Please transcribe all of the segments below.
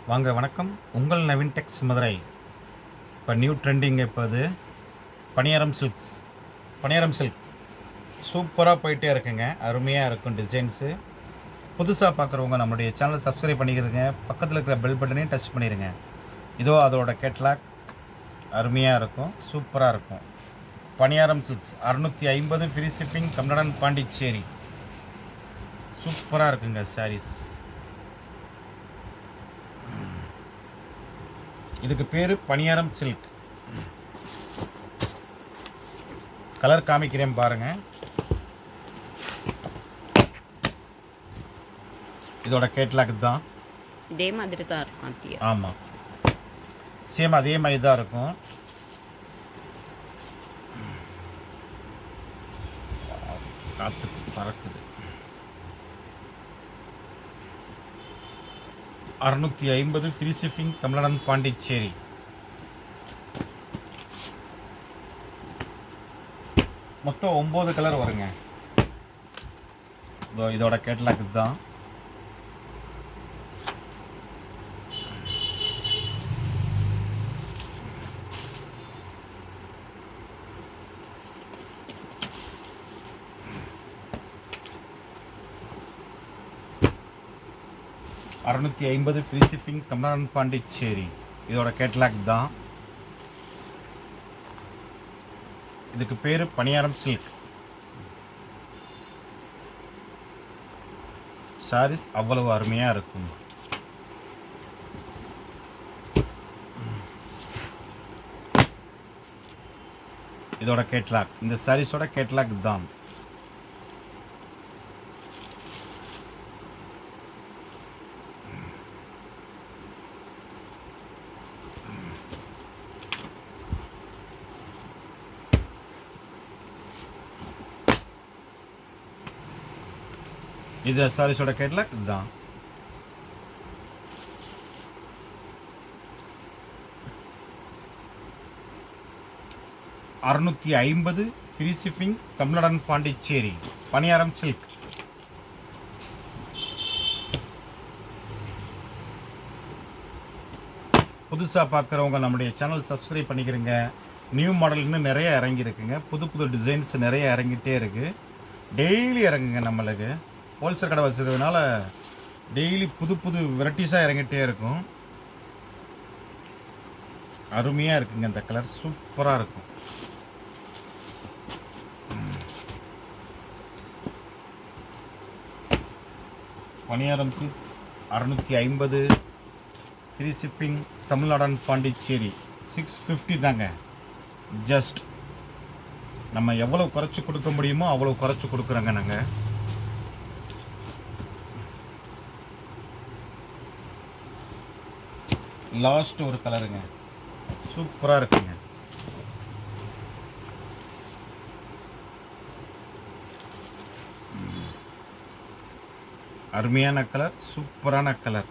வாங்க வணக்கம். உங்கள் நவீன் டெக்ஸ் மதுரை. இப்போ நியூ ட்ரெண்டிங் இப்போ அது பனியாரம் சில்க் சூப்பராக போயிட்டே இருக்குங்க. அருமையாக இருக்கும் டிசைன்ஸு. புதுசாக பார்க்குறவங்க நம்மளுடைய சேனலை சப்ஸ்கிரைப் பண்ணிக்கிறங்க. பக்கத்தில் இருக்கிற பெல் பட்டனையும் டச் பண்ணிடுங்க. இதோ அதோட கேட்லாக் அருமையாக இருக்கும், சூப்பராக இருக்கும். Paniyaram silks 650 free shipping, Tamil Nadu, Pondicherry. சூப்பராக இருக்குங்க சாரீஸ். இதுக்கு பேர் பனியாரம் சில்க். கலர் காமிக்கிறேன் பாருங்கள். இதோட கேட்லாக் தான் இதே மாதிரி தான் இருக்கும். ஆமாம், சேம் அதே மாதிரி தான் இருக்கும். காற்று பறக்குது. 650 ஃப்ரீ ஷிப்பிங், தமிழ்நாடு, பாண்டிச்சேரி. மொத்தம் 9 கலர் வருங்க. இதோட கேட்லாக் தான். $650 ஃப்ரீ ஷிப்பிங், தமிழ்நாடு, பாண்டிச்சேரி. இதோட கேட்லாக் தான். இதுக்கு பேர் பனியாரம் சில்க். சாரீஸ் அவ்வளவு அருமையாக இருக்கும். இதோட கேட்லாக், இந்த சாரீஸோட கேட்லாக் தான். இது சாரீஸோட கேட்லாக் தான். $650 ஃப்ரீ ஷிப்பிங், தமிழ்நாடு, பாண்டிச்சேரி. பனியாரம் சில்க். புதுசாக பார்க்குறவங்க நம்முடைய சேனல் சப்ஸ்கிரைப் பண்ணிக்கிறங்க. நியூ மாடல் இன்னும் நிறைய இறங்கியிருக்குங்க. புது புது டிசைன்ஸ் நிறைய இறங்கிட்டே இருக்குது. டெய்லி இறங்குங்க. நம்மளுக்கு ஹோல்சேல் கடை வச்சுருக்கிறதுனால டெய்லி புது புது வெரைட்டிஸாக இறங்கிட்டே இருக்கும். அருமையாக இருக்குங்க. இந்த கலர் சூப்பராக இருக்கும். Paniyaram silks 650 free shipping, Tamil Nadu, Pondicherry. 650 தாங்க. ஜஸ்ட் நம்ம எவ்வளோ குறைச்சி கொடுக்க முடியுமோ அவ்வளோ குறைச்சி கொடுக்குறோங்க நாங்கள். லாஸ்ட் ஒரு கலருங்க, சூப்பராக இருக்குங்க. அருமையான கலர், சூப்பரான கலர்.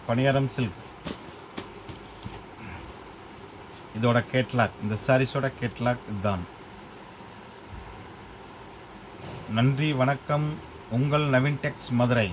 பனியாரம் சில்க்ஸ். இதோட கேட்லாக், இந்த சாரீஸோட கேட்லாக் தான். நன்றி, வணக்கம். உங்கள் நவீன் டெக்ஸ் மதுரை.